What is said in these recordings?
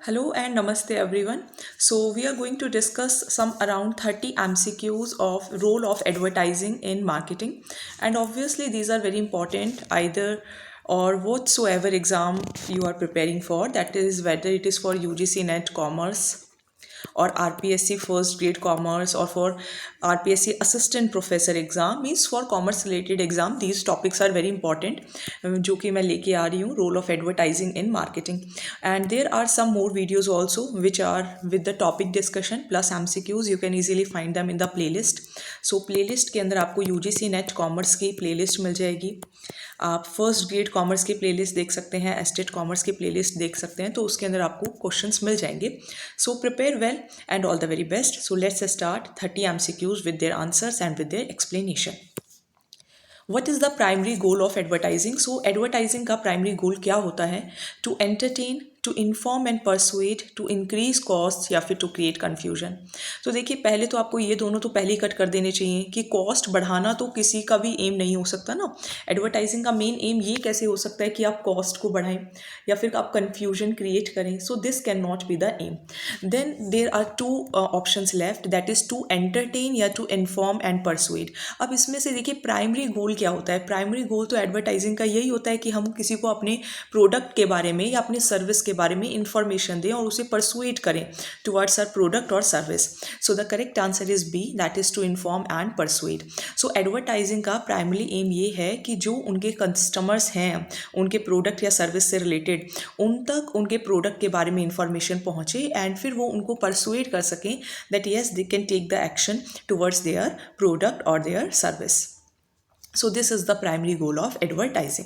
Hello and namaste everyone. So we are going to discuss some around 30 MCQs of role of advertising in marketing, and obviously these are very important either or whatsoever exam you are preparing for, that is whether it is for UGC NET Commerce or RPSC first grade commerce or for RPSC assistant professor exam, means for commerce related exam these topics are very important, जो कि मैं लेके आ रही हूँ, role of advertising in marketing. And there are some more videos also which are with the topic discussion plus MCQs. You can easily find them in the playlist. So playlist के अंदर आपको UGC NET commerce की playlist मिल जाएगी, आप first grade commerce की playlist देख सकते हैं, एस्टेट कॉमर्स की प्लेलिस्ट देख सकते हैं, तो उसके अंदर आपको क्वेश्चंस मिल जाएंगे. So prepare well and all the very best. So let's start 30 MCQs with their answers and with their explanation. What is the primary goal of advertising? So advertising का primary goal क्या होता है? To entertain, to inform and persuade, to increase costs या फिर to create confusion. तो देखिए पहले तो आपको ये दोनों तो पहले ही कट कर देने चाहिए कि कॉस्ट बढ़ाना तो किसी का भी एम नहीं हो सकता ना. एडवर्टाइजिंग का मेन एम ये कैसे हो सकता है कि आप कॉस्ट को बढ़ाएं या फिर आप कन्फ्यूजन क्रिएट करें. So this can not be the aim. Then there are two options left, that is to entertain या टू इन्फॉर्म एंड परसुएड. अब इसमें से देखिए प्राइमरी गोल क्या होता है? प्राइमरी गोल तो एडवर्टाइजिंग का यही होता है कि हम किसी को अपने प्रोडक्ट के बारे में या अपने सर्विस के बारे में इंफॉर्मेशन दें और उसे परसुएड करें टुवर्ड्स आवर प्रोडक्ट और service. So the correct answer is B, that is to inform and persuade. So advertising का प्राइमरी एम ये है कि जो उनके कस्टमर्स हैं उनके प्रोडक्ट या सर्विस से रिलेटेड, उन तक उनके प्रोडक्ट के बारे में इंफॉर्मेशन पहुंचे एंड फिर वो उनको परसुएड कर सकें that yes they can take the action towards their product और their service. So this is the primary goal of advertising.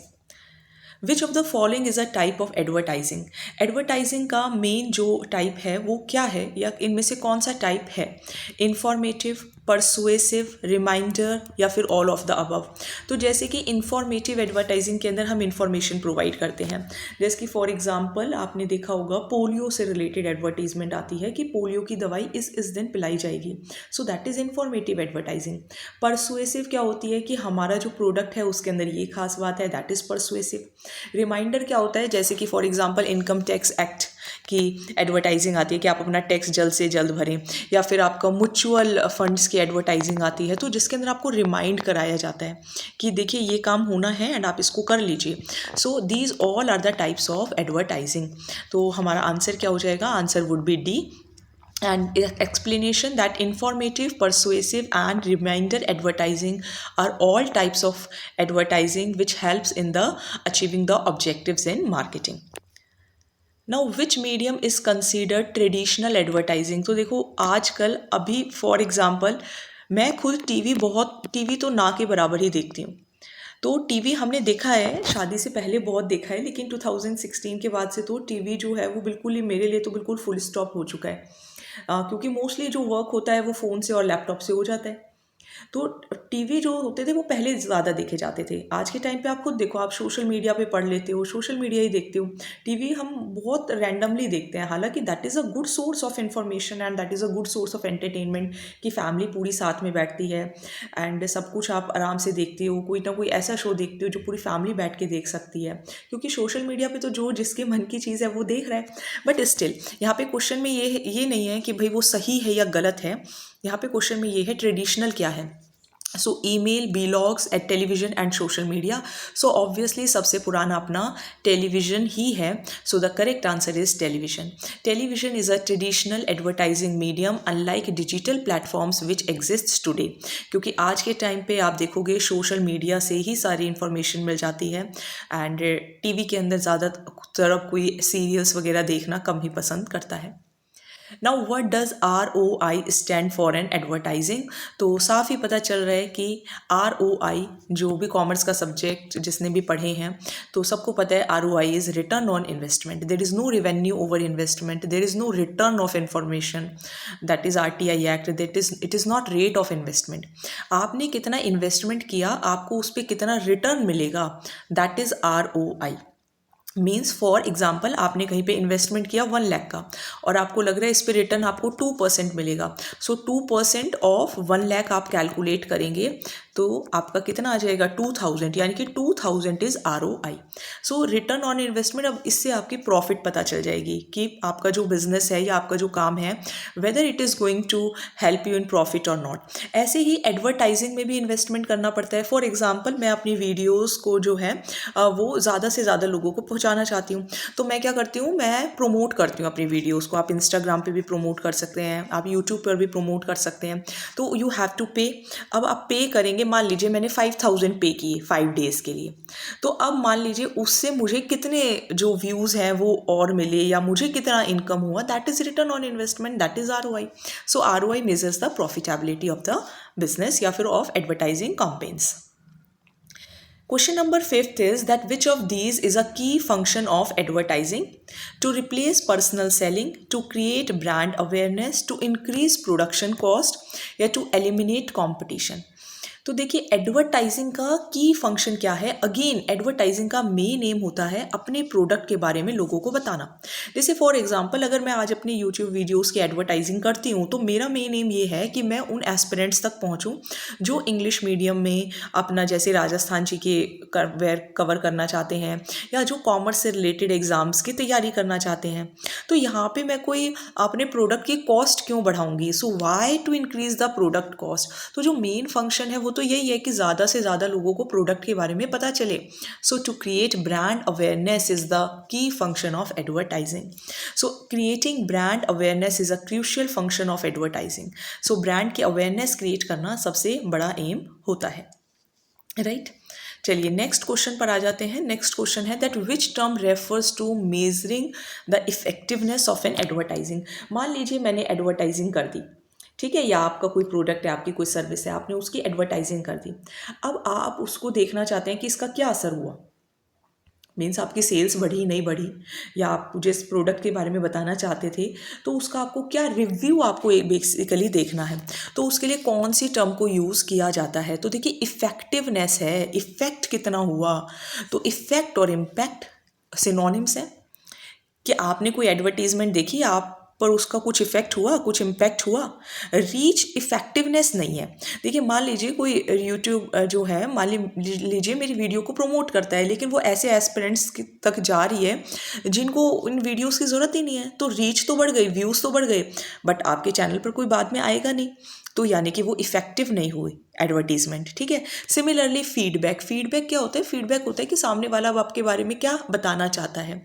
Which of the following is a type of advertising? Advertising का main जो type है वो क्या है या इनमें से कौन सा टाइप है? इंफॉर्मेटिव, परसुएसिव, रिमाइंडर या फिर ऑल ऑफ द अबव. तो जैसे कि इंफॉर्मेटिव एडवर्टाइजिंग के अंदर हम इंफॉर्मेशन प्रोवाइड करते हैं, जैसे कि फॉर एग्जांपल आपने देखा होगा पोलियो से रिलेटेड एडवर्टीजमेंट आती है कि पोलियो की दवाई इस दिन पिलाई जाएगी. सो that is informative advertising. Persuasive क्या होती है कि हमारा जो प्रोडक्ट है उसके अंदर ये खास बात है, दैट इज़ परसुएसिव. रिमाइंडर क्या होता है? जैसे कि for example income tax act की एडवर्टाइजिंग आती है कि आप अपना टैक्स जल्द से जल्द भरें, या फिर आपका म्यूचुअल फंड्स की एडवर्टाइजिंग आती है तो जिसके अंदर आपको रिमाइंड कराया जाता है कि देखिए ये काम होना है एंड आप इसको कर लीजिए. So these all are the types of advertising. तो हमारा आंसर क्या हो जाएगा? Answer would be D. And explanation that informative, persuasive and reminder advertising are all types of advertising which helps in the achieving the objectives in marketing. Now which medium is considered traditional advertising? तो देखो आजकल अभी for example मैं खुद TV तो ना के बराबर ही देखती हूँ. तो टीवी हमने देखा है, शादी से पहले बहुत देखा है, लेकिन 2016 के बाद से तो टीवी जो है वो बिल्कुल ही मेरे लिए तो बिल्कुल फुल स्टॉप हो चुका है, क्योंकि मोस्टली जो वर्क होता है वो फ़ोन से और लैपटॉप से हो जाता है. तो टीवी जो होते थे वो पहले ज़्यादा देखे जाते थे. आज के टाइम पे आप खुद देखो, आप सोशल मीडिया पे पढ़ लेते हो, सोशल मीडिया ही देखते हो. टीवी हम बहुत रैंडमली देखते हैं, हालांकि that is a good source of information and that is a good source of entertainment कि फैमिली पूरी साथ में बैठती है एंड सब कुछ आप आराम से देखते हो. कोई ना कोई ऐसा शो देखते हो जो पूरी फैमिली बैठ के देख सकती है, क्योंकि सोशल मीडिया पे तो जो जिसके मन की चीज़ है वो देख रहा है. बट स्टिल यहाँ पे क्वेश्चन में ये नहीं है कि भाई वो सही है या गलत है. यहाँ पे क्वेश्चन में ये है ट्रेडिशनल क्या है. So email, blogs, at television and social media. So obviously सबसे पुराना अपना टेलीविजन ही है. So the correct answer is television. Television is a traditional advertising medium unlike digital platforms which exist today. क्योंकि आज के टाइम पे आप देखोगे सोशल मीडिया से ही सारी इन्फॉर्मेशन मिल जाती है एंड टीवी के अंदर ज़्यादातर कोई सीरियल्स वगैरह देखना कम ही पसंद करता है. Now what does ROI stand for an advertising. तो साफ ही पता चल रहा है कि ROI, जो भी कॉमर्स का सब्जेक्ट जिसने भी पढ़े हैं तो सबको पता है ROI is return on investment. There is no revenue over investment, there is no return of information, that is RTI act. It is not rate of investment. आपने कितना इन्वेस्टमेंट किया, आपको उस पर कितना रिटर्न मिलेगा, that is ROI. Means for example आपने कहीं पे इन्वेस्टमेंट किया 1 लाख का और आपको लग रहा है इस पे रिटर्न आपको 2% मिलेगा. सो 2% ऑफ 1 लाख आप कैलकुलेट करेंगे तो आपका कितना आ जाएगा 2000, यानी कि 2000 is ROI। So return on investment, अब इससे आपकी प्रॉफिट पता चल जाएगी कि आपका जो बिजनेस है या आपका जो काम है whether it is going to help you in profit और नॉट। ऐसे ही एडवर्टाइजिंग में भी इन्वेस्टमेंट करना पड़ता है। फॉर एग्जाम्पल मैं अपनी वीडियोज़ को जो है वो ज़्यादा से ज़्यादा लोगों को पहुँचाना चाहती हूँ, तो मैं क्या करती हूँ, मैं प्रमोट करती हूँ अपनी वीडियोज़ को। आप इंस्टाग्राम पे भी प्रमोट कर सकते हैं, आप यूट्यूब पर भी प्रमोट कर सकते हैं। तो यू हैव टू पे। अब आप पे करेंगे, मान लीजिए मैंने 5000 पे किए 5 डेज़ के लिए, तो अब मान लीजिए उससे मुझे कितने जो व्यूज़ हैं वो और मिले या मुझे कितना इनकम हुआ, that is return on investment, that is ROI। So ROI measures the profitability of the business या फिर of advertising campaigns. Question number 5 is that which of these is a key function of advertising? To replace personal selling, to create brand awareness, to increase production cost, या to eliminate competition? तो देखिए advertising का की function क्या है। Again advertising का main M होता है अपने प्रोडक्ट के बारे में लोगों को बताना। जैसे फॉर एग्जांपल अगर मैं आज अपने यूट्यूब वीडियोस की एडवर्टाइजिंग करती हूँ तो मेरा मेन एम ये है कि मैं उन एस्पिरेंट्स तक पहुँचूँ जो इंग्लिश मीडियम में अपना जैसे राजस्थान जी के कवर करना चाहते हैं या जो कॉमर्स से रिलेटेड एग्ज़ाम्स की तैयारी करना चाहते हैं। तो यहाँ पे मैं कोई अपने प्रोडक्ट की कॉस्ट क्यों बढ़ाऊंगी? So why to increase the product cost. तो जो मेन फंक्शन है वो तो यही है कि ज़्यादा से ज़्यादा लोगों को प्रोडक्ट के बारे में पता चले। So to create brand awareness is the key function of advertising. So creating brand awareness is a crucial function of advertising. So brand की अवेयरनेस क्रिएट करना सबसे बड़ा एम होता है, राइट। चलिए नेक्स्ट क्वेश्चन पर आ जाते हैं। नेक्स्ट क्वेश्चन है that which term refers to measuring the effectiveness of an advertising. मान लीजिए मैंने एडवर्टाइजिंग कर दी, ठीक है, या आपका कोई प्रोडक्ट है, आपकी कोई सर्विस है, आपने उसकी एडवर्टाइजिंग कर दी। अब आप उसको देखना चाहते हैं कि इसका क्या असर हुआ, मीन्स आपकी सेल्स बढ़ी नहीं बढ़ी, या आप जिस प्रोडक्ट के बारे में बताना चाहते थे तो उसका आपको क्या रिव्यू आपको बेसिकली देखना है। तो उसके लिए कौन सी टर्म को यूज़ किया जाता है? तो देखिए इफ़ेक्टिवनेस है, इफ़ेक्ट कितना हुआ। तो इफ़ेक्ट और इम्पैक्ट सिनोनिम्स हैं कि आपने कोई एडवर्टीजमेंट देखी, आप पर उसका कुछ इफेक्ट हुआ, कुछ इम्पैक्ट हुआ। रीच इफेक्टिवनेस नहीं है। देखिए मान लीजिए कोई यूट्यूब जो है, मान लीजिए मेरी वीडियो को प्रमोट करता है, लेकिन वो ऐसे एस्पिरेंट्स तक जा रही है जिनको इन वीडियोस की ज़रूरत ही नहीं है। तो रीच तो बढ़ गई, व्यूज़ तो बढ़ गए, बट आपके चैनल पर कोई बाद में आएगा नहीं, तो यानी कि वो इफेक्टिव नहीं हुई एडवर्टीजमेंट, ठीक है। सिमिलरली फीडबैक, फीडबैक क्या होता है? फीडबैक होता है कि सामने वाला अब आपके बारे में क्या बताना चाहता है।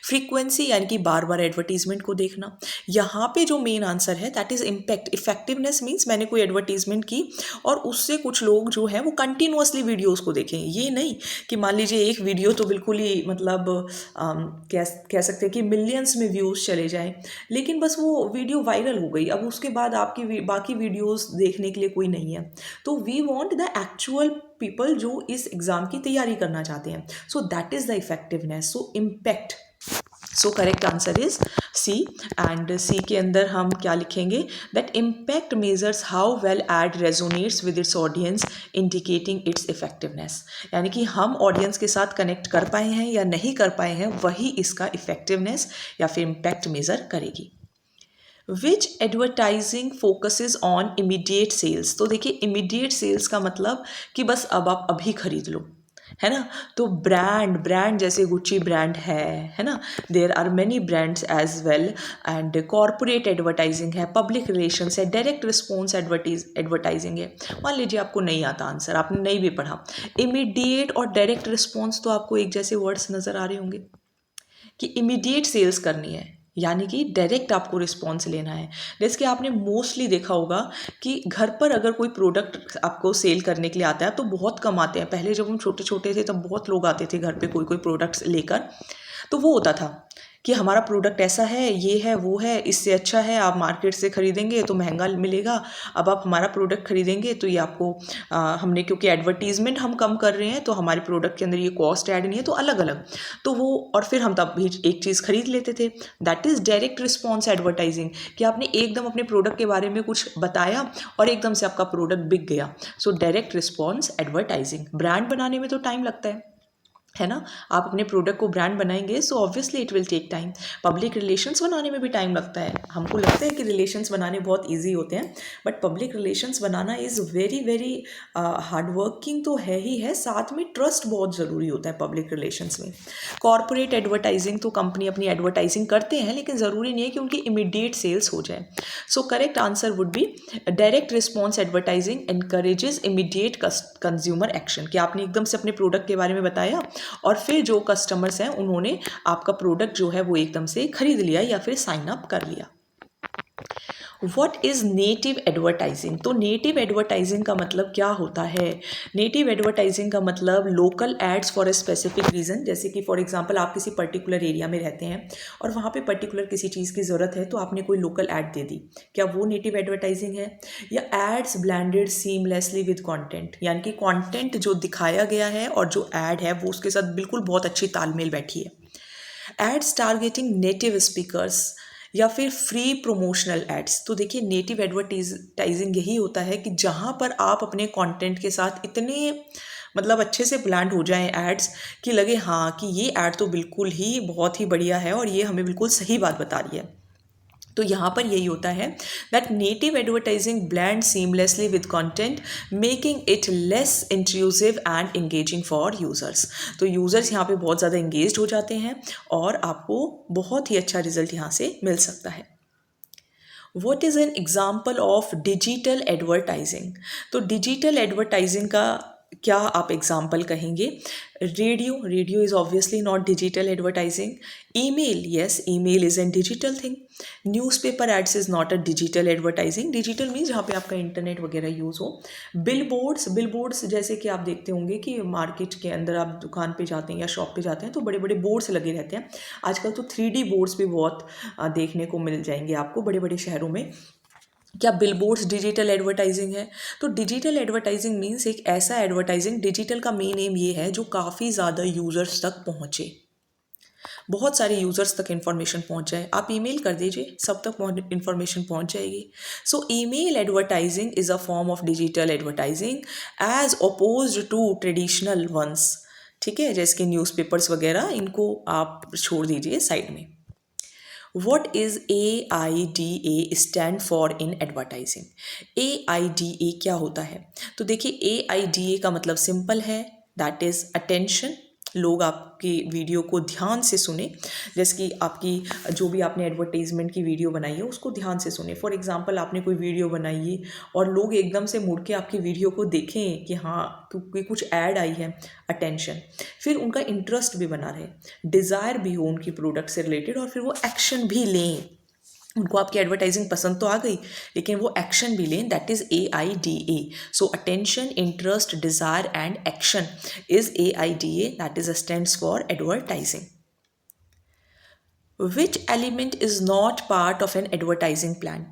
फ्रीक्वेंसी यानी कि बार बार एडवर्टीजमेंट को देखना। यहाँ पे जो मेन आंसर है that is impact. Effectiveness means मैंने कोई एडवर्टीजमेंट की और उससे कुछ लोग जो है वो कंटिन्यूअसली वीडियोस को देखें। ये नहीं कि मान लीजिए एक वीडियो तो बिल्कुल ही मतलब कह सकते हैं कि मिलियंस में व्यूज़ चले जाएं, लेकिन बस वो वीडियो वायरल हो गई, अब उसके बाद आपकी बाकी वीडियोस देखने के लिए कोई नहीं है। तो we want the actual people जो इस एग्ज़ाम की तैयारी करना चाहते हैं। So that is the effectiveness. So impact. So correct answer is C. And C के अंदर हम क्या लिखेंगे? That impact measures how well ad resonates with its audience indicating its effectiveness. यानी कि हम ऑडियंस के साथ कनेक्ट कर पाए हैं या नहीं कर पाए हैं, वही इसका इफेक्टिवनेस या फिर इम्पैक्ट मेजर करेगी। Which advertising focuses on immediate sales. तो देखिए इमीडिएट सेल्स का मतलब कि बस अब आप अभी खरीद लो, है ना। तो ब्रांड जैसे गुच्ची ब्रांड है ना, there are many brands as well. And corporate advertising है, पब्लिक रिलेशंस है, डायरेक्ट रिस्पॉन्स एडवर्टाइजिंग है। मान लीजिए आपको नहीं आता आंसर, आपने नहीं भी पढ़ा, इमीडिएट और डायरेक्ट रिस्पॉन्स तो आपको एक जैसे वर्ड्स नज़र आ रहे होंगे कि इमीडिएट सेल्स करनी है, यानी कि डायरेक्ट आपको रिस्पॉन्स लेना है। जैसे कि आपने मोस्टली देखा होगा कि घर पर अगर कोई प्रोडक्ट आपको सेल करने के लिए आता है तो बहुत कम आते हैं। पहले जब हम छोटे छोटे थे तब बहुत लोग आते थे घर पे कोई कोई प्रोडक्ट्स लेकर, तो वो होता था कि हमारा प्रोडक्ट ऐसा है, ये है, वो है, इससे अच्छा है, आप मार्केट से ख़रीदेंगे तो महंगा मिलेगा, अब आप हमारा प्रोडक्ट ख़रीदेंगे तो ये आपको हमने क्योंकि एडवर्टीजमेंट हम कम कर रहे हैं तो हमारे प्रोडक्ट के अंदर ये कॉस्ट ऐड नहीं है, तो अलग अलग तो वो, और फिर हम तब भी एक चीज़ खरीद लेते थे। That is direct response advertising, कि आपने एकदम अपने प्रोडक्ट के बारे में कुछ बताया और एकदम से आपका प्रोडक्ट बिक गया। So direct response advertising. Brand बनाने में तो टाइम लगता है, है ना। आप अपने प्रोडक्ट को ब्रांड बनाएंगे, so obviously it will take time. Public relations बनाने में भी टाइम लगता है। हमको लगता है कि रिलेशंस बनाने बहुत इजी होते हैं, but public relations banana is very very hard working तो है ही है, साथ में ट्रस्ट बहुत ज़रूरी होता है पब्लिक रिलेशंस में। कॉर्पोरेट एडवर्टाइजिंग तो कंपनी अपनी एडवर्टाइजिंग करते हैं, लेकिन ज़रूरी नहीं है कि उनकी इमीडिएट सेल्स हो जाए। सो correct answer would B direct response advertising encourages immediate consumer action, कि आपने एकदम से अपने प्रोडक्ट के बारे में बताया और फिर जो कस्टमर्स हैं उन्होंने आपका प्रोडक्ट जो है वो एकदम से खरीद लिया या फिर साइन अप कर लिया। What is native advertising? तो नेटिव एडवर्टाइजिंग का मतलब क्या होता है? नेटिव एडवर्टाइजिंग का मतलब local ads for a specific reason. जैसे कि फॉर एग्जांपल आप किसी पर्टिकुलर एरिया में रहते हैं और वहाँ पे पर्टिकुलर किसी चीज़ की ज़रूरत है, तो आपने कोई लोकल ऐड दे दी, क्या वो नेटिव एडवर्टाइजिंग है? या ads blended seamlessly with content, यानी कि कॉन्टेंट जो दिखाया गया है और जो ऐड है वो उसके साथ बिल्कुल बहुत अच्छी तालमेल बैठी है। एड्स टारगेटिंग नेटिव स्पीकर्स या फिर फ्री प्रोमोशनल एड्स। तो देखिए नेटिव एडवर्टाइजिंग यही होता है कि जहाँ पर आप अपने कंटेंट के साथ इतने मतलब अच्छे से ब्लेंड हो जाएं एड्स कि लगे हाँ कि ये ऐड तो बिल्कुल ही बहुत ही बढ़िया है और ये हमें बिल्कुल सही बात बता रही है। तो यहाँ पर यही होता है that native advertising blend seamlessly with content, making it less intrusive and engaging for users. तो यूजर्स यहाँ पे बहुत ज़्यादा एंगेज हो जाते हैं और आपको बहुत ही अच्छा रिजल्ट यहाँ से मिल सकता है। What is an example of digital advertising? तो डिजिटल एडवर्टाइजिंग का क्या आप एग्जाम्पल कहेंगे? Radio is obviously not digital advertising. Email, yes, email is an digital thing. Newspaper ads is not a digital advertising. Digital means जहाँ पे आपका internet वगैरह use हो। बिलबोर्ड्स जैसे कि आप देखते होंगे कि मार्केट के अंदर आप दुकान पे जाते हैं या शॉप पे जाते हैं तो बड़े बड़े बोर्ड्स लगे रहते हैं। आजकल तो 3D बोर्ड्स भी बहुत देखने को मिल जाएंगे आपको बड़े बड़े शहरों में। क्या बिलबोर्ड्स डिजिटल एडवर्टाइजिंग है? तो डिजिटल एडवर्टाइजिंग मीन्स एक ऐसा एडवर्टाइजिंग, डिजिटल का मेन एम ये है जो काफ़ी ज़्यादा यूज़र्स तक पहुँचे, बहुत सारे यूज़र्स तक इन्फॉर्मेशन पहुँच जाए। आप ईमेल कर दीजिए, सब तक इन्फॉर्मेशन पहुँच जाएगी। So email advertising is a form of digital advertising as opposed to traditional ones. ठीक है, जैसे कि न्यूज़पेपर्स वगैरह, इनको आप छोड़ दीजिए साइड में। What is AIDA stand for in advertising? AIDA क्या होता है? तो देखिए AIDA का मतलब सिंपल है, दैट इज़ अटेंशन। लोग आपकी वीडियो को ध्यान से सुने, जैसे कि आपकी जो भी आपने एडवर्टाइजमेंट की वीडियो बनाई है उसको ध्यान से सुने। फॉर एग्जांपल आपने कोई वीडियो बनाई है और लोग एकदम से मुड़ के आपकी वीडियो को देखें कि हाँ क्योंकि कुछ ऐड आई है, अटेंशन, फिर उनका इंटरेस्ट भी बना रहे, डिज़ायर भी हो उनकी प्रोडक्ट से रिलेटेड और फिर वो एक्शन भी लें। उनको आपकी एडवर्टाइजिंग पसंद तो आ गई लेकिन वो एक्शन भी लें, that is AIDA। So attention, interest, desire and action is AIDA, that is stands for advertising. Which element is not part of an advertising plan?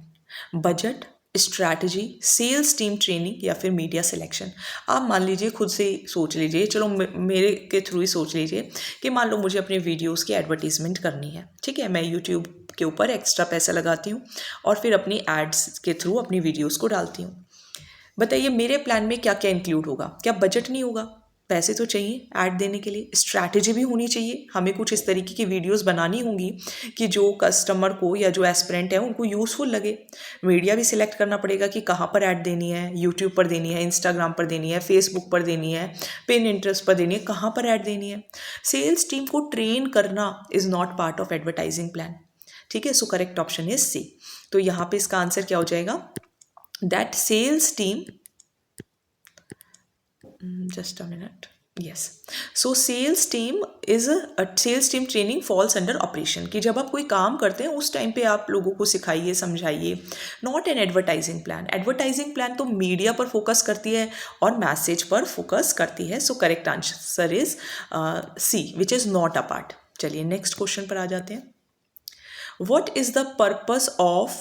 Budget, strategy, sales team training या फिर media selection. आप मान लीजिए, खुद से सोच लीजिए, चलो मेरे के थ्रू ही सोच लीजिए कि मान लो मुझे अपने वीडियोस की एडवर्टीजमेंट करनी है। ठीक है, मैं यूट्यूब के ऊपर एक्स्ट्रा पैसा लगाती हूँ और फिर अपनी एड्स के थ्रू अपनी वीडियोस को डालती हूँ। बताइए मेरे प्लान में क्या क्या इंक्लूड होगा? क्या बजट नहीं होगा? पैसे तो चाहिए ऐड देने के लिए, स्ट्रैटेजी भी होनी चाहिए, हमें कुछ इस तरीके की वीडियोस बनानी होंगी कि जो कस्टमर को या जो एस्पिरेंट है उनको यूज़फुल लगे। मीडिया भी सिलेक्ट करना पड़ेगा कि कहाँ पर ऐड देनी है, यूट्यूब पर देनी है, इंस्टाग्राम पर देनी है, फेसबुक पर देनी है, पिनिंटरेस्ट पर देनी है, कहाँ पर ऐड देनी है। सेल्स टीम को ट्रेन करना is not part of advertising plan. ठीक है, so correct option is C. तो यहाँ पे इसका आंसर क्या हो जाएगा? That sales team, just a minute, yes, so sales team is a sales team training falls under operation, कि जब आप कोई काम करते हैं उस टाइम पे आप लोगों को सिखाइए, समझाइए, not an advertising plan. Advertising plan तो मीडिया पर फोकस करती है और मैसेज पर फोकस करती है। So correct answer is C, which is not a part. चलिए नेक्स्ट क्वेश्चन पर आ जाते हैं। What is the purpose of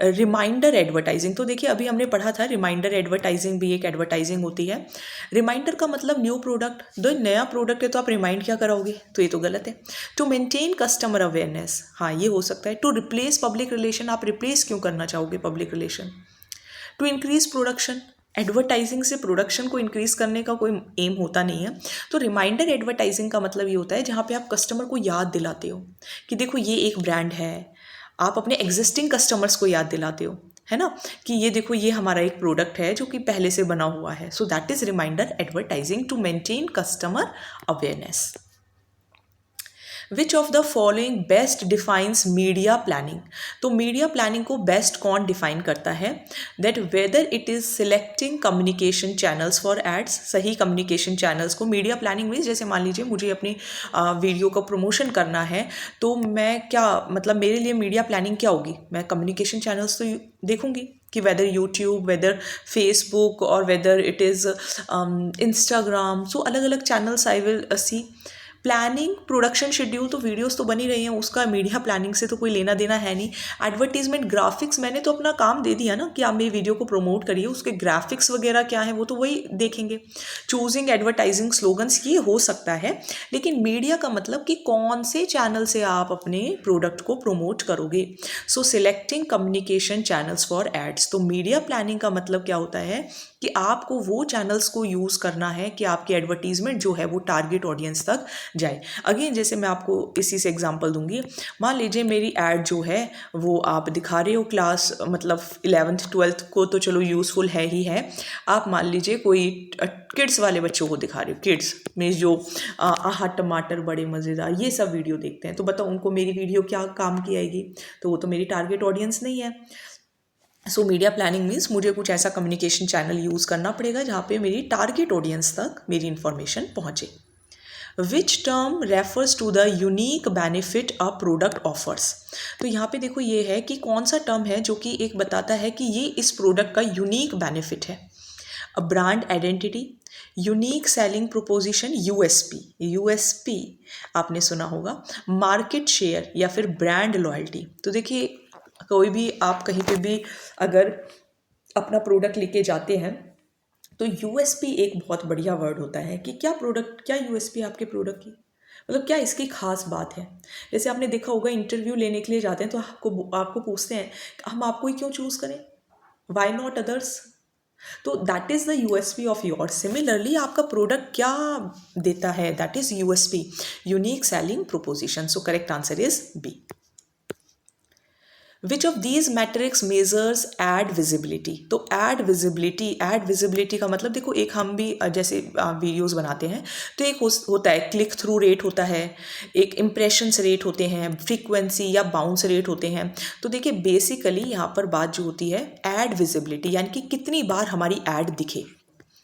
reminder advertising? तो देखिए अभी हमने पढ़ा था रिमाइंडर एडवर्टाइजिंग भी एक एडवर्टाइजिंग होती है। रिमाइंडर का मतलब न्यू प्रोडक्ट, दो नया प्रोडक्ट है तो आप रिमाइंड क्या कराओगे? तो ये तो गलत है। टू मेंटेन कस्टमर अवेयरनेस, हाँ ये हो सकता है। टू रिप्लेस पब्लिक रिलेशन, आप रिप्लेस क्यों करना चाहोगे public relation? To increase production, advertising से प्रोडक्शन को इंक्रीज करने का कोई एम होता नहीं है। तो रिमाइंडर एडवर्टाइजिंग का मतलब ये होता है जहाँ पे आप कस्टमर को याद दिलाते हो कि देखो ये एक ब्रांड है, आप अपने एग्जिस्टिंग कस्टमर्स को याद दिलाते हो, है ना, कि ये देखो ये हमारा एक प्रोडक्ट है जो कि पहले से बना हुआ है। So that is reminder advertising to maintain customer awareness. Which of the following best defines media planning. तो मीडिया प्लानिंग को बेस्ट कौन डिफाइन करता है? That whether it is selecting communication channels for ads. सही कम्युनिकेशन चैनल्स को media planning means, जैसे मान लीजिए मुझे अपनी वीडियो का प्रमोशन करना है, तो मैं क्या मतलब मेरे लिए मीडिया प्लानिंग क्या होगी? मैं कम्युनिकेशन चैनल्स तो देखूंगी कि वेदर यूट्यूब, वेदर फेसबुक और वेदर इट इज़ इंस्टाग्राम, सो अलग अलग channels I will see. Planning production schedule, तो वीडियोस तो बनी रही हैं, उसका मीडिया प्लानिंग से तो कोई लेना देना है नहीं। एडवर्टीजमेंट ग्राफिक्स, मैंने तो अपना काम दे दिया ना कि आप मेरी वीडियो को प्रमोट करिए, उसके ग्राफिक्स वगैरह क्या है वो तो वही देखेंगे। चूजिंग एडवर्टाइजिंग स्लोगन्स, ये हो सकता है, लेकिन मीडिया का मतलब कि कौन से चैनल से आप अपने प्रोडक्ट को प्रमोट करोगे। So selecting communication channels for ads. तो मीडिया प्लानिंग का मतलब क्या होता है कि आपको वो चैनल्स को यूज़ करना है कि आपकी एडवर्टीजमेंट जो है वो टारगेट ऑडियंस तक जाए। अगेन जैसे मैं आपको इसी से एग्जांपल दूंगी, मान लीजिए मेरी ऐड जो है वो आप दिखा रहे हो क्लास मतलब 11th 12th को, तो चलो यूज़फुल है ही है। आप मान लीजिए कोई किड्स वाले बच्चों को दिखा रहे हो, किड्स में जो आहा टमाटर बड़े मज़ेदार ये सब वीडियो देखते हैं, तो बताओ उनको मेरी वीडियो क्या काम की आएगी? तो वो तो मेरी टारगेट ऑडियंस नहीं है। सो मीडिया प्लानिंग मीन्स मुझे कुछ ऐसा कम्युनिकेशन चैनल यूज़ करना पड़ेगा जहाँ पे मेरी टारगेट ऑडियंस तक मेरी इन्फॉर्मेशन पहुँचे। Which term refers to the unique benefit a product offers. तो यहाँ पे देखो ये है कि कौन सा टर्म है जो कि एक बताता है कि ये इस प्रोडक्ट का यूनिक बेनिफिट है। A brand identity, unique selling proposition, USP. USP आपने सुना होगा, मार्केट शेयर या फिर ब्रांड लॉयल्टी। तो देखिए कोई भी आप कहीं पे भी अगर अपना प्रोडक्ट लेके जाते हैं तो यूएसपी एक बहुत बढ़िया वर्ड होता है कि क्या प्रोडक्ट, क्या यूएसपी आपके प्रोडक्ट की, मतलब क्या इसकी खास बात है। जैसे आपने देखा होगा इंटरव्यू लेने के लिए जाते हैं तो आपको पूछते हैं हम आपको ही क्यों चूज़ करें, वाई नॉट अदर्स। तो that is the USP of your. Similarly आपका प्रोडक्ट क्या देता है, that is USP, unique selling proposition. So correct answer is B. Which of these metrics measures ad visibility. तो एड विजिबिलिटी का मतलब देखो, एक हम भी जैसे वीडियोस बनाते हैं तो एक होता है क्लिक थ्रू रेट होता है, एक इम्प्रेशंस रेट होते हैं, फ्रीक्वेंसी या बाउंस रेट होते हैं। तो देखिए बेसिकली यहाँ पर बात जो होती है एड विजिबिलिटी, यानी कि कितनी बार हमारी एड दिखे,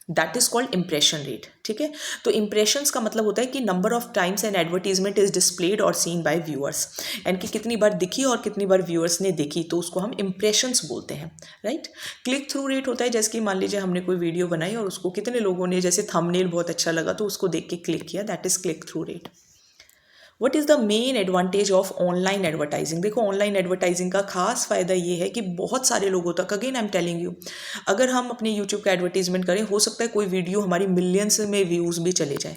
that is called impression rate. ठीक है, तो इम्प्रेशंस का मतलब होता है कि number of times N advertisement is displayed और सीन बाय व्यूअर्स, यानी कि कितनी बार दिखी और कितनी बार व्यूअर्स ने देखी, तो उसको हम इम्प्रेशंस बोलते हैं, राइट। क्लिक थ्रू रेट होता है जैसे कि मान लीजिए हमने कोई वीडियो बनाई और उसको कितने लोगों ने, जैसे थंबनेल बहुत अच्छा लगा तो उसको देख के क्लिक किया, that is click through rate. What is the main advantage of online advertising. देखो ऑनलाइन एडवर्टाइजिंग का खास फ़ायदा ये है कि बहुत सारे लोगों तक, again I am telling you, अगर हम अपने यूट्यूब का एडवर्टीजमेंट करें, हो सकता है कोई वीडियो हमारी मिलियंस में व्यूज़ भी चले जाए।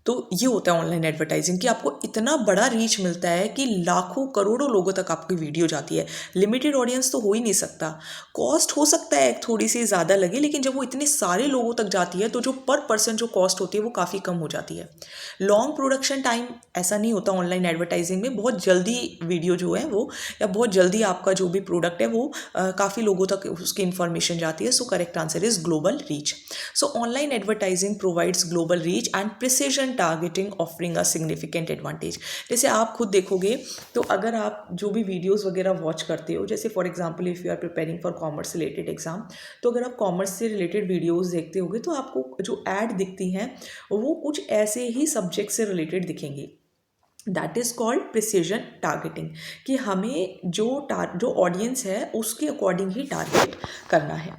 तो ये होता है ऑनलाइन एडवर्टाइजिंग कि आपको इतना बड़ा रीच मिलता है कि लाखों करोड़ों लोगों तक आपकी वीडियो जाती है। लिमिटेड ऑडियंस तो हो ही नहीं सकता। कॉस्ट हो सकता है थोड़ी सी ज़्यादा लगे, लेकिन जब वो इतने सारे लोगों तक जाती है तो जो पर पर्सन जो कॉस्ट होती है वो काफ़ी कम हो जाती है। लॉन्ग प्रोडक्शन टाइम ऐसा नहीं होता ऑनलाइन एडवर्टाइजिंग में, बहुत जल्दी वीडियो जो है वो, या बहुत जल्दी आपका जो भी प्रोडक्ट है वो काफ़ी लोगों तक उसकी इन्फॉर्मेशन जाती है। So correct answer is global reach. So online advertising provides global reach and precision targeting offering a significant advantage. जैसे आप खुद देखोगे तो अगर आप जो भी वीडियोस वगैरह वॉच करते हो, जैसे for example if you are preparing for commerce related exam, तो अगर आप कॉमर्स से रिलेटेड वीडियोस देखते होगे तो आपको जो ऐड दिखती हैं वो कुछ ऐसे ही सब्जेक्ट से रिलेटेड दिखेंगी। That is called precision targeting, कि हमें जो ऑडियंस है उसके अकॉर्डिंग ही टारगेट करना है।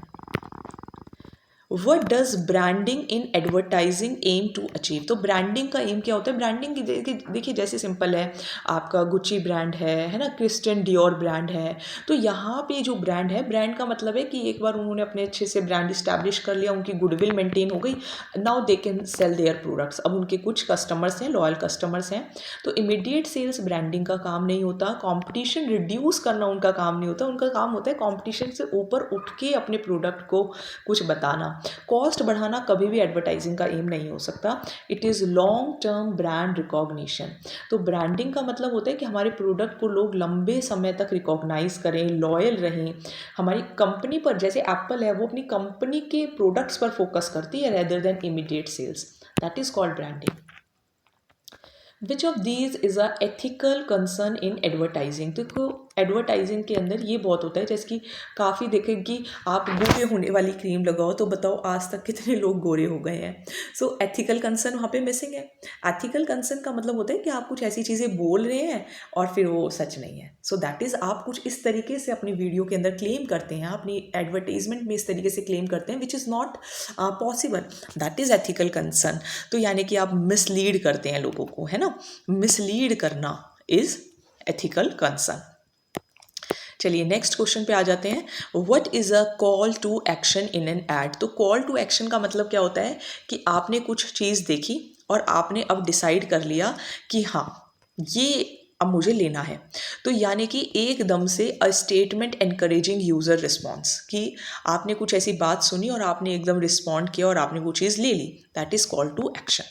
What does branding in advertising aim to achieve. तो ब्रांडिंग का एम क्या होता है? ब्रांडिंग की देखिए जैसे सिंपल है, आपका गुच्ची ब्रांड है ना, क्रिस्टियन डियोर ब्रांड है। तो यहाँ पे जो ब्रांड है, ब्रांड का मतलब है कि एक बार उन्होंने अपने अच्छे से ब्रांड इस्टेब्लिश कर लिया, उनकी गुडविल मेंटेन हो गई, now they can sell their products. अब उनके कुछ कस्टमर्स हैं, लॉयल कस्टमर्स हैं, तो इमीडिएट सेल्स ब्रांडिंग का काम नहीं होता, कंपटीशन रिड्यूस करना उनका काम नहीं होता, उनका काम होता है कंपटीशन से ऊपर उठ के अपने प्रोडक्ट को कुछ बताना। कॉस्ट बढ़ाना कभी भी एडवर्टाइजिंग का एम नहीं हो सकता। It is long term brand recognition. तो ब्रांडिंग का मतलब होता है कि हमारे प्रोडक्ट को लोग लंबे समय तक रिकॉग्नाइज करें, लॉयल रहें हमारी कंपनी पर। जैसे एप्पल है, वो अपनी कंपनी के प्रोडक्ट्स पर फोकस करती है rather than immediate sales. That is called branding. Which of these is a ethical concern in advertising. देखो एडवर्टाइजिंग के अंदर ये बहुत होता है, जैसे कि काफ़ी देखें कि आप गोरे होने वाली क्रीम लगाओ तो बताओ आज तक कितने लोग गोरे हो गए हैं। सो एथिकल कंसर्न वहाँ पे मिसिंग है। एथिकल कंसर्न का मतलब होता है कि आप कुछ ऐसी चीज़ें बोल रहे हैं और फिर वो सच नहीं है। सो दैट इज़ आप कुछ इस तरीके से अपनी वीडियो के अंदर क्लेम करते हैं, अपनी एडवर्टीजमेंट में इस तरीके से क्लेम करते हैं विच is not possible. That is ethical concern. तो यानी कि आप मिसलीड करते हैं लोगों को, है ना, मिसलीड करना इज एथिकल कंसर्न। चलिए नेक्स्ट क्वेश्चन पे आ जाते हैं। What is a call to action in an ad. तो कॉल टू एक्शन का मतलब क्या होता है कि आपने कुछ चीज़ देखी और आपने अब डिसाइड कर लिया कि हाँ ये अब मुझे लेना है। तो यानी कि एकदम से a statement encouraging user response, कि आपने कुछ ऐसी बात सुनी और आपने एकदम रिस्पॉन्ड किया और आपने वो चीज़ ले ली। That is call to action.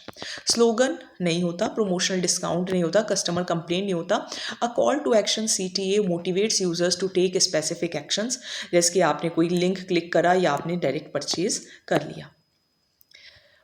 Slogan नहीं होता, प्रमोशनल डिस्काउंट नहीं होता, कस्टमर कंप्लेंट नहीं होता। A call to action CTA motivates users to take specific actions, जैसे कि आपने कोई लिंक क्लिक करा या आपने डायरेक्ट परचेज कर लिया।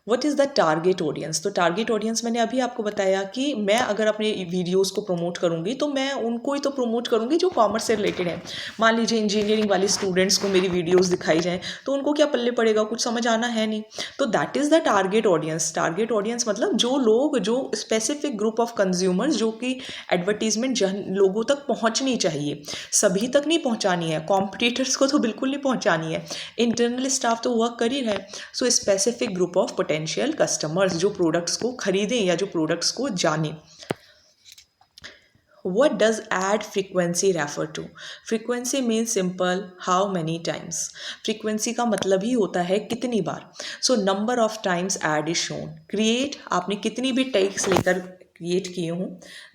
What is the target audience. तो टारगेट ऑडियंस मैंने अभी आपको बताया कि मैं अगर अपने वीडियोस को प्रमोट करूँगी तो मैं उनको ही तो प्रमोट करूँगी जो कॉमर्स से रिलेटेड है। मान लीजिए इंजीनियरिंग वाले स्टूडेंट्स को मेरी वीडियोस दिखाई जाएँ तो उनको क्या पल्ले पड़ेगा, कुछ समझ आना है नहीं। तो that is the target audience. Target audience मतलब जो लोग, जो स्पेसिफिक ग्रुप ऑफ कंज्यूमर्स, जो कि एडवर्टीजमेंट लोगों तक पहुँचनी चाहिए, सभी तक नहीं पहुँचानी है, कॉम्पिटिटर्स को तो बिल्कुल नहीं पहुँचानी है, इंटरनल स्टाफ तो वर्क कर ही रहा है। So specific group of potential customers जो प्रोडक्ट्स को खरीदें या जो प्रोडक्ट्स को जानें। What does ad frequency refer to? Frequency means simple how many times. Frequency का मतलब ही होता है कितनी बार। So number of times ad is shown. Create, आपने कितनी भी टैग्स लेकर क्रिएट किए हों,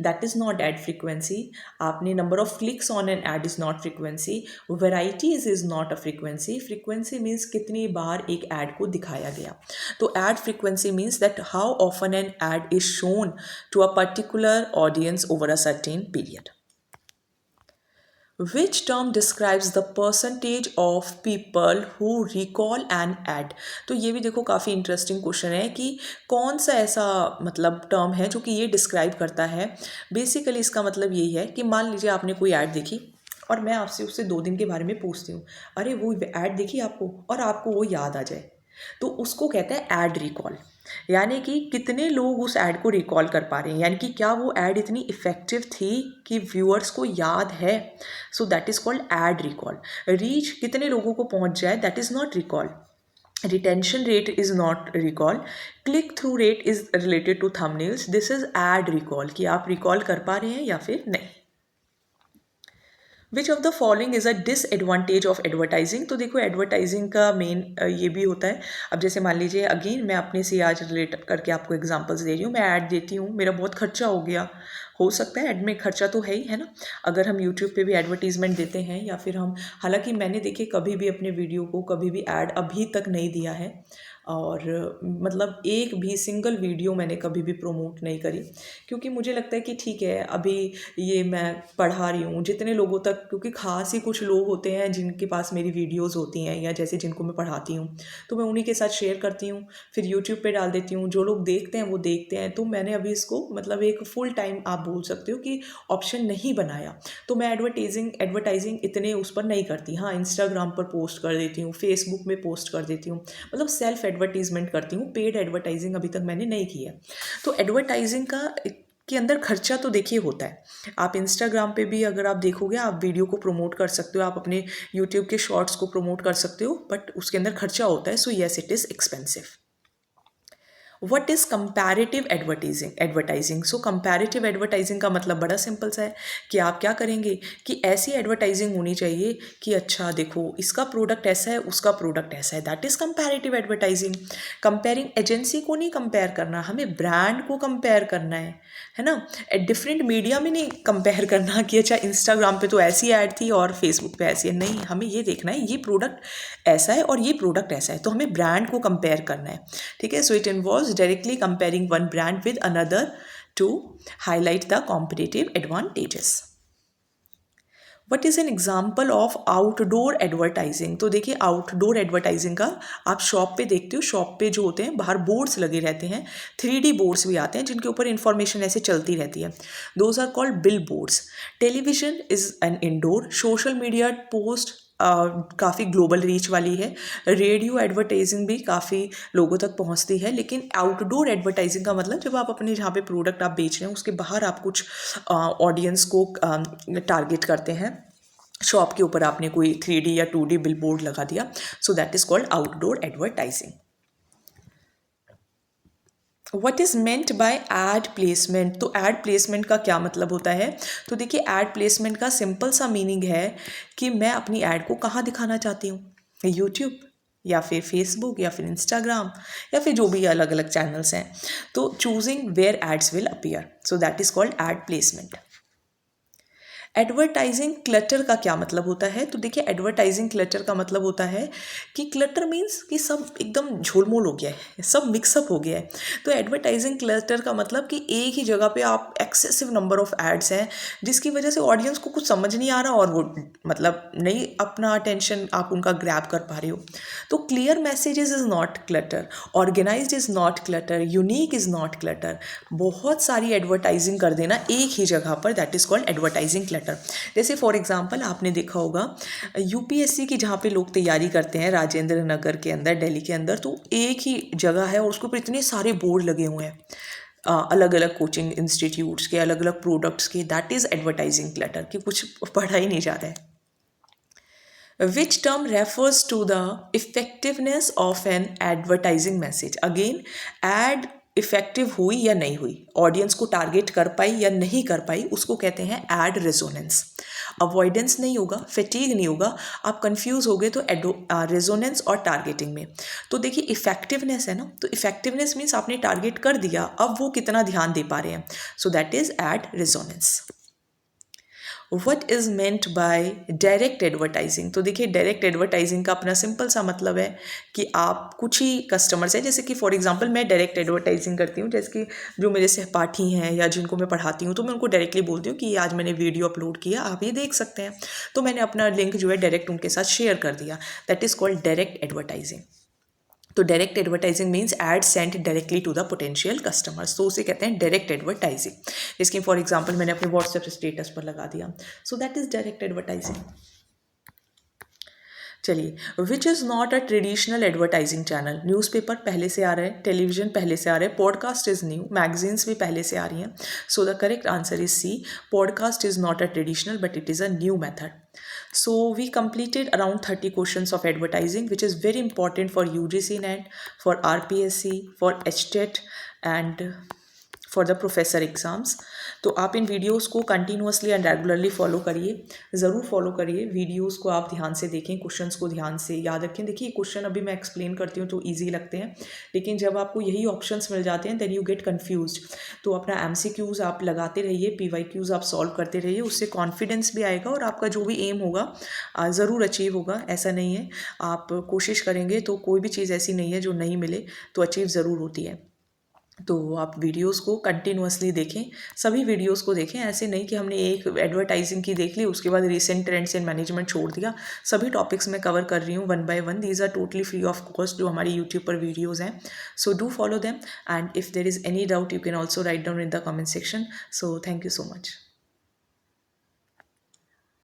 that is not ad frequency. आपने number of clicks on an ad is not frequency. Varieties is not a frequency. Frequency means कितनी बार एक एड को दिखाया गया। तो ad frequency means that how often an ad is shown to a particular audience over a certain period. Which term describes the percentage of people who recall an ad? तो ये भी देखो काफ़ी इंटरेस्टिंग क्वेश्चन है कि कौन सा ऐसा मतलब टर्म है जो कि ये डिस्क्राइब करता है। बेसिकली इसका मतलब यही है कि मान लीजिए आपने कोई ऐड देखी और मैं आपसे उससे 2 दिन के बारे में पूछती हूँ, अरे वो ऐड देखी आपको, और आपको वो याद आ जाए, तो उसको कहते हैं ऐड रिकॉल। यानी कि कितने लोग उस ऐड को रिकॉल कर पा रहे हैं, यानी कि क्या वो ऐड इतनी इफेक्टिव थी कि व्यूअर्स को याद है। So that is called ad recall. Reach, कितने लोगों को पहुंच जाए, that is not recall. Retention rate is not recall. Click through rate is related to thumbnails, this is ad recall, कि आप रिकॉल कर पा रहे हैं या फिर नहीं। विच of the following is a disadvantage of advertising. तो देखो एडवर्टाइजिंग का मेन ये भी होता है। अब जैसे मान लीजिए अगेन मैं अपने से आज रिलेट करके आपको एग्जांपल्स दे रही हूँ। मैं ऐड देती हूँ, मेरा बहुत खर्चा हो गया, हो सकता है ऐड में खर्चा तो है ही, है ना। अगर हम यूट्यूब पे भी एडवर्टीजमेंट देते हैं या फिर हम, हालांकि मैंने देखिए कभी भी अपने वीडियो को कभी भी ऐड अभी तक नहीं दिया है, और मतलब एक भी सिंगल वीडियो मैंने कभी भी प्रमोट नहीं करी, क्योंकि मुझे लगता है कि ठीक है अभी ये मैं पढ़ा रही हूँ जितने लोगों तक, क्योंकि खास ही कुछ लोग होते हैं जिनके पास मेरी वीडियोस होती हैं या जैसे जिनको मैं पढ़ाती हूँ, तो मैं उन्हीं के साथ शेयर करती हूँ, फिर यूट्यूब पे डाल देती हूँ, जो लोग देखते हैं वो देखते हैं। तो मैंने अभी इसको मतलब एक फुल टाइम आप बोल सकते हो कि ऑप्शन नहीं बनाया। तो मैं एडवर्टाइजिंग इतने उस पर नहीं करती। हाँ, इंस्टाग्राम पर पोस्ट कर देती हूँ, फेसबुक में पोस्ट कर देती हूँ, मतलब सेल्फ एडवर्टीजमेंट करती हूँ। पेड एडवर्टाइजिंग अभी तक मैंने नहीं की है। तो एडवर्टाइजिंग का कि अंदर खर्चा तो देखिए होता है। आप इंस्टाग्राम पे भी अगर आप देखोगे, आप वीडियो को प्रमोट कर सकते हो, आप अपने यूट्यूब के शॉर्ट्स को प्रमोट कर सकते हो, बट उसके अंदर खर्चा होता है। So yes, it is expensive. What is comparative advertising? So comparative advertising का मतलब बड़ा सिंपल सा है कि आप क्या करेंगे कि ऐसी एडवर्टाइजिंग होनी चाहिए कि अच्छा देखो, इसका प्रोडक्ट ऐसा है, उसका प्रोडक्ट ऐसा है। That is comparative advertising. Comparing agency को नहीं कंपेयर करना, हमें ब्रांड को कंपेयर करना है ना। डिफरेंट मीडिया में नहीं कंपेयर करना कि अच्छा इंस्टाग्राम पे तो ऐसी ऐड थी और फेसबुक पे ऐसी है। नहीं, हमें ये देखना है ये प्रोडक्ट ऐसा है और ये प्रोडक्ट ऐसा है, तो हमें ब्रांड को कंपेयर करना है। ठीक है। So it involves directly comparing one brand with another to highlight the competitive advantages. What is an example of outdoor advertising? तो देखिए आउटडोर एडवर्टाइजिंग का आप शॉप पे देखते हो, शॉप पे जो होते हैं बाहर बोर्ड्स लगे रहते हैं, 3D बोर्ड्स भी आते हैं जिनके ऊपर इंफॉर्मेशन ऐसे चलती रहती है। Those are called billboards. Television is an indoor. Social media post काफ़ी ग्लोबल रीच वाली है। रेडियो एडवर्टाइजिंग भी काफ़ी लोगों तक पहुंचती है। लेकिन आउटडोर एडवर्टाइजिंग का मतलब जब आप अपने जहाँ पे प्रोडक्ट आप बेच रहे हैं उसके बाहर आप कुछ ऑडियंस को टारगेट करते हैं। शॉप के ऊपर आपने कोई 3D या 2D बिल बोर्ड लगा दिया। So that is called outdoor advertising. What is meant bye add placement? तो एड प्लेसमेंट का क्या मतलब होता है? तो देखिए एड प्लेसमेंट का सिंपल सा मीनिंग है कि मैं अपनी एड को कहाँ दिखाना चाहती हूँ, यूट्यूब या फिर फेसबुक या फिर इंस्टाग्राम या फिर जो भी अलग अलग चैनल्स हैं। तो choosing where ads will appear, so that is called ad placement. Advertising clutter का क्या मतलब होता है? तो देखिए एडवर्टाइजिंग क्लटर का मतलब होता है कि क्लटर मीन्स कि सब एकदम झोलमोल हो गया है, सब मिक्सअप हो गया है। तो एडवर्टाइजिंग क्लटर का मतलब कि एक ही जगह पे आप एक्सेसिव नंबर ऑफ एड्स हैं जिसकी वजह से ऑडियंस को कुछ समझ नहीं आ रहा और वो मतलब नहीं अपना अटेंशन आप उनका ग्रैब कर पा रहे हो। तो clear messages is not clutter, organized is not clutter, unique is not clutter. बहुत सारी एडवर्टाइजिंग कर देना एक ही जगह पर, that is called advertising clutter. जैसे फॉर एग्जांपल आपने देखा होगा यूपीएससी की जहाँ पे लोग तैयारी करते हैं राजेंद्र नगर के अंदर, दिल्ली के अंदर, तो एक ही जगह है और उसके ऊपर इतने सारे बोर्ड लगे हुए हैं अलग अलग कोचिंग इंस्टीट्यूट्स के, अलग अलग प्रोडक्ट्स के। दैट इज़ एडवर्टाइजिंग क्लटर कि कुछ पढ़ा ही नहीं जा रहा है। Which term refers to the effectiveness of an advertising message? Again, ad effective हुई या नहीं हुई, ऑडियंस को टारगेट कर पाई या नहीं कर पाई, उसको कहते हैं एड रेजोनेंस। अवॉइडेंस नहीं होगा, फैटीग नहीं होगा, आप कंफ्यूज हो गए तो रेजोनेंस और टारगेटिंग में। तो देखिए इफेक्टिवनेस है ना, तो इफेक्टिवनेस मीन्स आपने टारगेट कर दिया, अब वो कितना ध्यान दे पा रहे हैं। So that is ad resonance. What is meant by direct advertising? तो देखिए डायरेक्ट एडवर्टाइजिंग का अपना सिंपल सा मतलब है कि आप कुछ ही कस्टमर्स हैं, जैसे कि फॉर एग्जांपल मैं डायरेक्ट एडवर्टाइजिंग करती हूँ, जैसे कि जो मेरे सहपाठी हैं या जिनको मैं पढ़ाती हूँ तो मैं उनको डायरेक्टली बोलती हूँ कि आज मैंने वीडियो अपलोड किया, आप ये देख सकते हैं। तो मैंने अपना लिंक जो है डायरेक्ट उनके साथ शेयर कर दिया। That is called direct advertising. So direct advertising means ad sent directly to the potential customers, तो उसे कहते हैं डायरेक्ट एडवर्टाइजिंग। जिसकी फॉर एग्जांपल मैंने अपने व्हाट्सएप स्टेटस पर लगा दिया, so that is direct advertising. चलिए, which is not a traditional advertising channel? Newspaper पहले से आ रहे हैं, टेलीविजन पहले से आ रहे हैं, पॉडकास्ट इज़ न्यू, मैगजीन्स भी पहले से आ रही हैं। So the correct answer is C, podcast is not a traditional but it is a new method. So we completed around 30 questions of advertising, which is very important for UGC NET, for RPSC, for HTET and for the professor exams. तो आप इन videos को continuously and regularly follow करिए, ज़रूर follow करिए। Videos को आप ध्यान से देखें, क्वेश्चंस को ध्यान से याद रखें। देखिए क्वेश्चन अभी मैं एक्सप्लेन करती हूँ तो इजी लगते हैं, लेकिन जब आपको यही ऑप्शंस मिल जाते हैं देन यू गेट कन्फ्यूज्ड। तो अपना MCQs आप लगाते रहिए, PYQs आप सॉल्व करते रहिए, उससे कॉन्फिडेंस भी आएगा और आपका जो भी एम होगा ज़रूर अचीव होगा। ऐसा नहीं है, आप कोशिश करेंगे तो कोई भी चीज़ ऐसी नहीं है जो नहीं मिले, तो अचीव ज़रूर होती है। तो आप वीडियोस को कंटिन्यूसली देखें, सभी वीडियोस को देखें। ऐसे नहीं कि हमने एक एडवर्टाइजिंग की देख ली उसके बाद रिसेंट ट्रेंड्स इन मैनेजमेंट छोड़ दिया। सभी टॉपिक्स मैं कवर कर रही हूँ one by one. These are totally free of cost जो हमारी यूट्यूब पर वीडियोज़ हैं। So do follow them and if there is any doubt you can also write down in the comment section. So thank you so much.